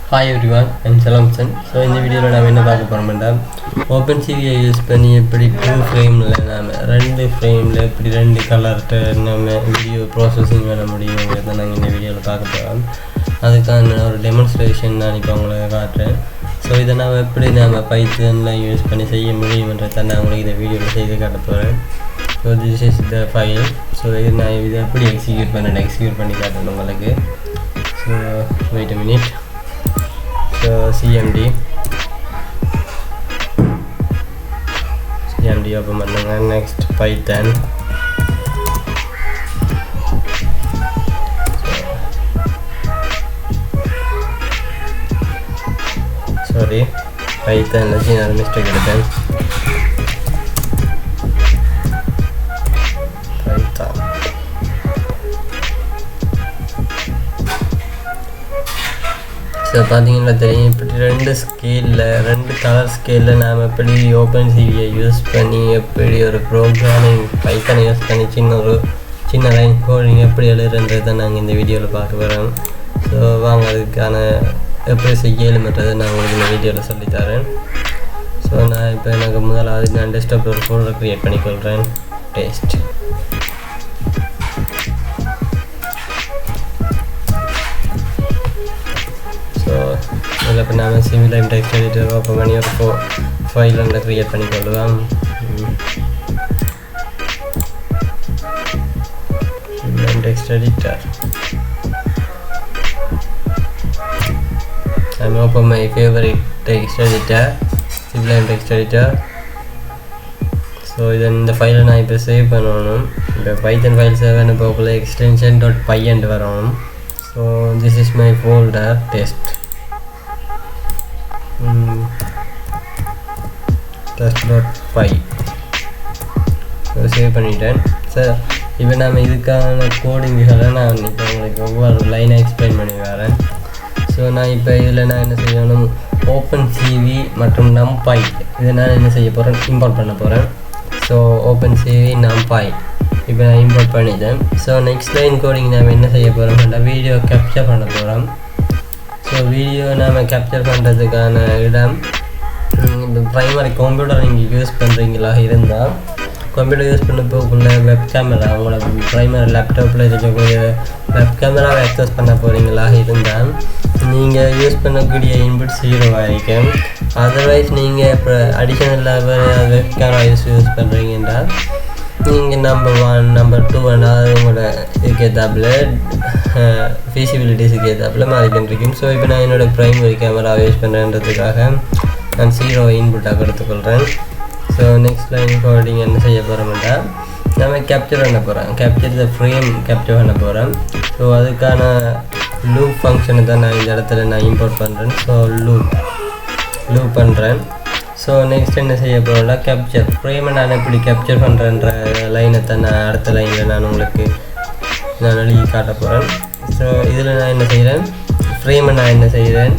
Hi everyone, I'm Salamson. So in the video நான் என்ன பார்க்க போறோம்னா OpenCV யூஸ் பண்ணி எப்படி 2 ஃப்ரேம்ல நாம 2 ஃப்ரேம்ல எப்படி 2 கலர்ட்ட நம்ம வீடியோ ப்ராசஸிங் பண்ண முடியும்ங்கறத நாங்க இந்த வீடியோல பார்க்க போறோம். அதுக்கான ஒரு டெமான்ஸ்ட்ரேஷன் நான் இப்போ உங்களுக்கு காட்டுறேன். ஸோ இதை நான் எப்படி நம்ம பைத்தன்ல யூஸ் பண்ணி செய்ய முடியும்ன்றத நான் உங்களுக்கு இந்த வீடியோல செய்து காட்ட போறேன். So this is the file. So நான் இதை எப்படி எக்ஸிக்யூட் பண்ணி காட்டுறேன் உங்களுக்கு. So wait a minute. CMD open பண்ணுங்க. next Python Python சின்ன மிஸ்டேக் எடுத்தேன். Python பார்த்தீங்கன்னா தெரியும் இப்படி 2 கலர் ஸ்கேலில் நாம் எப்படி ஓப்பன்சிவியை யூஸ் பண்ணி எப்படி ஒரு ப்ரோக்ராமிங் பைத்தனை யூஸ் பண்ணி சின்ன லைன் கோடிங் எப்படி எழுதுன்றதை நாங்கள் இந்த வீடியோவில் பார்க்க போகிறோம். ஸோ வாங்க அதுக்கான எப்படி செய்யலும்ன்றதை நான் உங்களுக்கு இந்த வீடியோவில் சொல்லித்தரேன். ஸோ நான் இப்போ எனக்கு முதலாவது நான் டெஸ்க்டாப்பில் ஒரு ஃபோல்டர் க்ரியேட் பண்ணிக்கொள்கிறேன். டெஸ்ட் இதில் இப்போ நாம் சிமிலைன் டெக்ஸ்ட் எடிட்டர் ஓப்பன் பண்ணி ஒரு ஃபைல் வந்து க்ரியேட் பண்ணிக்கொள்ளுவோம். Sublime text editor I'm open my favorite text editor, Sublime text editor. So இதை இந்த ஃபைலை நான் இப்போ சேவ் பண்ணணும். இப்போ பைத்தன் ஃபைல் சேவ் போகல எக்ஸ்டென்ஷன் .py என்று வரணும். So this is my folder test test.py save பண்ணிட்டேன். சார் இப்போ நம்ம இதுக்கான கோடிங்குகளை நான் இப்போ உங்களுக்கு ஒவ்வொரு லைனாக எக்ஸ்பிளைன் பண்ணி வரேன். ஸோ நான் இப்போ இதில் நான் என்ன செய்யணும், OpenCV மற்றும் NumPy இதை நான் என்ன செய்ய போகிறேன், இம்போர்ட் பண்ண போகிறேன். ஸோ OpenCV NumPy இப்போ நான் இம்போர்ட் பண்ணிட்டேன். ஸோ நெக்ஸ்ட் லைன் கோடிங் நாம் என்ன செய்ய போகிறோம்னா வீடியோ கேப்சர் பண்ண போகிறோம். ஸோ வீடியோ நாம் கேப்சர் பண்ணுறதுக்கான இடம் இப்போ ப்ரைமரி கம்ப்யூட்டர் நீங்கள் யூஸ் பண்ணுறீங்களா இருந்தால் கம்ப்யூட்டர் யூஸ் பண்ண போகக்குள்ள வெப் கேமரா உங்களோட ப்ரைமரி லேப்டாப்பில் இருக்கக்கூடிய வெப் கேமராவை ஆக்சஸ் பண்ண போகிறீங்களா இருந்தால் நீங்கள் யூஸ் பண்ணக்கூடிய இன்புட் 0 ஆகிக்கும். அதர்வைஸ் நீங்கள் இப்போ அடிஷனலாக வெப் கேமரா யூஸ் பண்ணுறீங்கன்னா நீங்கள் நம்பர் 1 நம்பர் 2 அதாவது உங்களோட இதுக்கேற்றாப்புல ஃபீசிபிலிட்டிஸுக்கு ஏற்றாப்புல மாறிக்கின்றிருக்கும். ஸோ இப்போ நான் என்னோடய ப்ரைமரி கேமராவை யூஸ் பண்ணுறதுக்காக நான் 0 இன்புட்டாக எடுத்துக்கொள்கிறேன். ஸோ நெக்ஸ்ட் லைன் கோடிங் என்ன செய்ய போகிறோம்னா நம்ம கேப்சர் பண்ண போகிறோம். கேப்சர் த ஃப்ரேம் கேப்சர் பண்ண போகிறோம். ஸோ அதுக்கான லூப் ஃபங்க்ஷனை தான் நான் இந்த இடத்துல நான் இம்போர்ட் பண்ணுறேன். ஸோ லூப் பண்ணுறேன். ஸோ நெக்ஸ்ட் என்ன செய்ய போகிறோம்னா கேப்சர் ஃப்ரேமை நான் எப்படி கேப்சர் பண்ணுறேன்ற லைனை தான் நான் அடுத்த லைனில் நான் உங்களுக்கு நான் எழுதி காட்ட போகிறேன். ஸோ இதில் நான் என்ன செய்கிறேன், ஃப்ரேமை நான் என்ன செய்கிறேன்,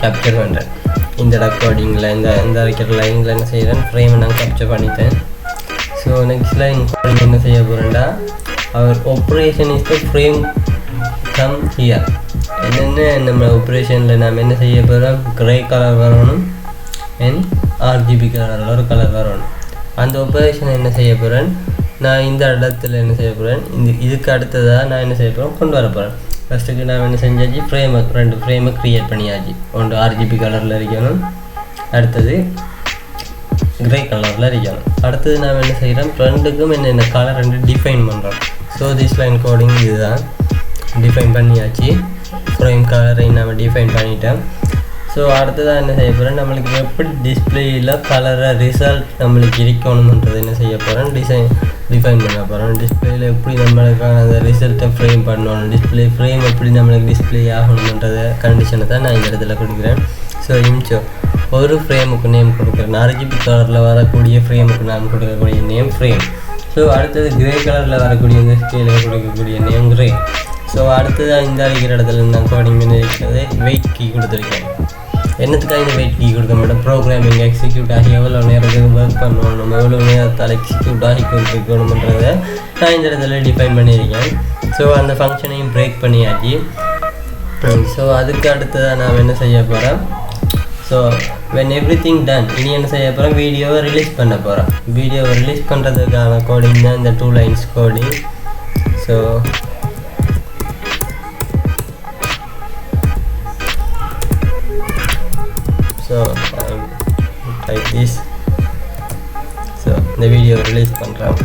கேப்சர் பண்ணுறேன். இந்த ரெக்கார்டிங்கில் இந்த வைக்கிற லைனில் என்ன செய்கிறேன், ஃப்ரேமை நான் கேப்சர் பண்ணிட்டேன். ஸோ நெக்ஸ்ட் லைன் கோடிங் என்ன செய்ய போகிறேன்டா our operation is the frame come here. என்னென்ன நம்ம ஆப்ரேஷனில் நாம் என்ன செய்ய போகிறோம், க்ரே கலர் வரணும் அண்ட் RGB கலரில் ஒரு கலர் வரணும். அந்த ஆப்ரேஷனை என்ன செய்ய போகிறேன், நான் இந்த இடத்துல என்ன செய்ய போகிறேன், இதுக்கு அடுத்ததாக நான் என்ன செய்ய போகிறேன், கொண்டு வர போகிறேன். ஃபஸ்ட்டுக்கு நான் என்ன செஞ்சாச்சு, 2 ஃப்ரேமை க்ரியேட் பண்ணியாச்சு. ஒன்று RGB கலரில் இருக்கணும், அடுத்தது க்ரே கலரில் இருக்கணும். அடுத்தது நான் என்ன செய்கிறேன், ரெண்டுக்கும் என்னென்ன கலர் 2 டிஃபைன் பண்ணுறோம். ஸோ திஸ் லைன் கோடிங் இதுதான் டிஃபைன் பண்ணியாச்சு. ஃப்ரேம் கலரை நம்ம டிஃபைன் பண்ணிட்டோம். ஸோ அடுத்ததாக என்ன செய்ய போகிறேன், நம்மளுக்கு எப்படி டிஸ்பிளேயில் கலரை ரிசல்ட் நம்மளுக்கு இருக்கணும்ன்றது என்ன செய்ய போகிறேன், டிஃபைன் பண்ண போகிறோம். டிஸ்பிளேயில் எப்படி நம்மளுக்கான அந்த ரிசல்ட்டை ஃப்ரேம் பண்ணணும், டிஸ்பிளே ஃப்ரேம் எப்படி நம்மளுக்கு டிஸ்பிளே ஆகணுன்றத கண்டிஷனை தான் நான் இந்த இடத்துல கொடுக்குறேன். ஸோ ஒரு ஃப்ரேமுக்கு நேம் கொடுக்குறேன். RGB கலரில் வரக்கூடிய ஃப்ரேமுக்கு நான் கொடுக்கக்கூடிய நேம் ஃப்ரேம். ஸோ அடுத்தது க்ரே கலரில் வரக்கூடிய இந்த ஸ்கேலில் கொடுக்கக்கூடிய நேம் க்ரே. ஸோ அடுத்ததாக இந்த அடிக்கிற இடத்துல நான் கோடிங் பண்ணி இருக்கிறது வெயிட் கீ கொடுத்துருக்கேன். என்னத்துக்காக இந்த வெயிட் கீ கொடுக்க மாட்டோம், ப்ரோக்ராமிங் எக்ஸிக்யூட் ஆகி எவ்வளோ நேரத்துக்கு ஒர்க் பண்ணணும், நம்ம எவ்வளோ நேரத்தால் எக்ஸிக்யூட் ஆகி கொண்டிருக்கணுன்றதை நான் இந்த இடத்துல டிஃபைன் பண்ணியிருக்கேன். ஸோ அந்த ஃபங்க்ஷனையும் பிரேக் பண்ணியாச்சு. ஸோ அதுக்கு அடுத்ததாக நாம் என்ன செய்ய போகிறோம். ஸோ when everything done இனி என்ன செய்ய போகிறோம், வீடியோவை ரிலீஸ் பண்ண போகிறோம். வீடியோவை ரிலீஸ் பண்ணுறதுக்கான கோடிங் தான் இந்த 2 lines coding. So type this. So இந்த வீடியோவை ரிலீஸ் பண்ணுறேன்.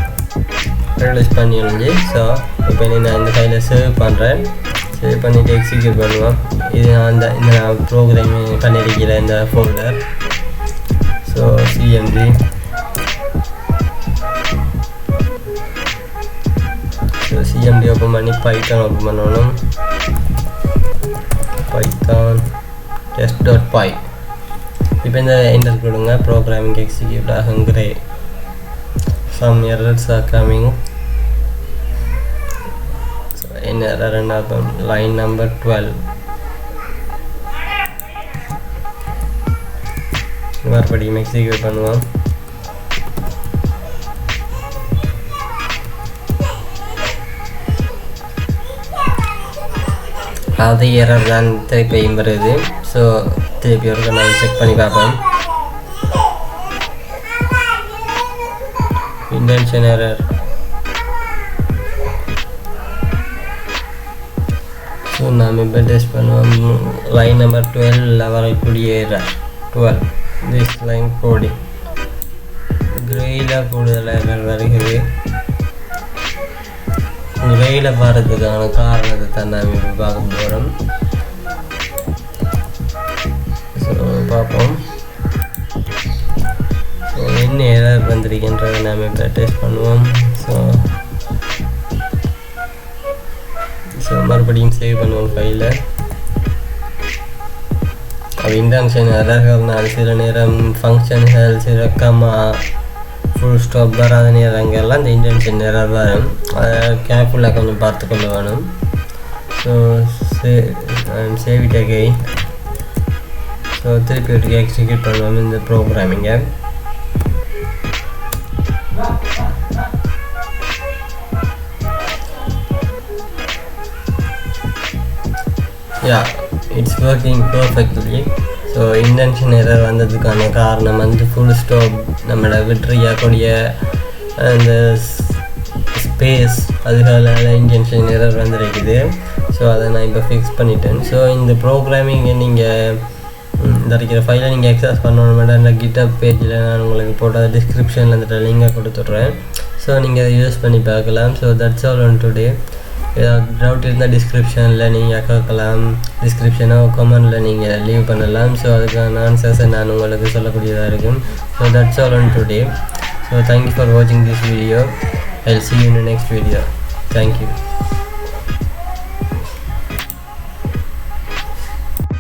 ரிலீஸ் பண்ணி ஒழிஞ்சு ஸோ இப்போ நான் இந்த ஃபைலை சேவ் பண்ணுறேன். சேவ் பண்ணிவிட்டு எக்ஸிக்யூட் பண்ணுவோம். இது இந்த நான் ப்ரோக்ராம் பண்ணியிருக்கிற இந்த folder. So CMD so CMD open பண்ணி பைத்தான் ஓப்பன் பண்ணணும். Python test.py. இப்போ இந்த என்டர் கொடுங்க. ப்ரோக்ராமிங் எக்ஸிக்யூட் ஆகுங்கிற some errors are coming. So in error and line number 12 மறுபடியும் எக்ஸிக்யூட் பண்ணுவோம். அது எரர் தான் திருப்பியும் வருது. ஸோ திருப்பி ஒரு நான் செக் பண்ணி பார்ப்போம். indentation error. ஸோ நாம் இப்போ டெஸ்ட் பண்ணுவோம். லைன் நம்பர் 12 வரக்கூடிய எரர் 12 this line coding கிரேயில் கூடுதல் எரர் வருகிறது. கிரேயில் வர்றதுக்கான காரணத்தை தான் நாம் இப்போ பார்க்க போகிறோம். ஸோ பார்ப்போம். ஸோ என்ன எரர் வந்திருக்கின்றதை நாம் இப்போ டெஸ்ட் பண்ணுவோம். ஸோ மறுபடியும் சேவ் பண்ணுவோம் ஃபைலை. இன்டென்ஷன் எரர்கள்னால் சில நேரம் ஃபங்க்ஷன்கள் சில கமா ஃபுல் ஸ்டாப் வராத நேரங்கள்லாம் இந்த இன்டென்ஷன் எரர் வரும். அதை கேர்ஃபுல்லாக கொஞ்சம் பார்த்துக்கொள்ள வேணும். So save it again. So திருப்பி ஒரு எக்ஸிக்யூட் பண்ணுவோம் இந்த ப்ரோக்ராமிங்கை. It's working perfectly. So indentation error வந்ததுக்கான காரணம் வந்து ஃபுல் ஸ்டாப் நம்மளோட விட்ரியாக்கூடிய அந்த ஸ்பேஸ் அதுக்கான இன்டென்ஷன் எரர் வந்துருக்குது. ஸோ அதை நான் இப்போ ஃபிக்ஸ் பண்ணிட்டேன். ஸோ இந்த ப்ரோக்ராமிங்கை நீங்கள் இந்த இருக்கிற ஃபைலை நீங்கள் எக்ஸஸ் பண்ணணுமெண்டா இந்த GitHub பேஜில் நான் உங்களுக்கு போட்ட டிஸ்கிரிப்ஷனில் அந்த லிங்கை கொடுத்துட்றேன். ஸோ நீங்கள் அதை யூஸ் பண்ணி பார்க்கலாம். So that's all on today. ஏதாவது டவுட் இருந்தால் டிஸ்கிரிப்ஷனில் நீங்கள் கேட்கலாம். டிஸ்கிரிப்ஷனோ கமெண்டில் நீங்கள் லீவ் பண்ணலாம். ஸோ அதுக்கான ஆன்சர்ஸை நான் உங்களுக்கு சொல்லக்கூடியதாக இருக்கும். So that's all on today. So thank you for வாட்சிங் this video. I'll see you in the next video. Thank you.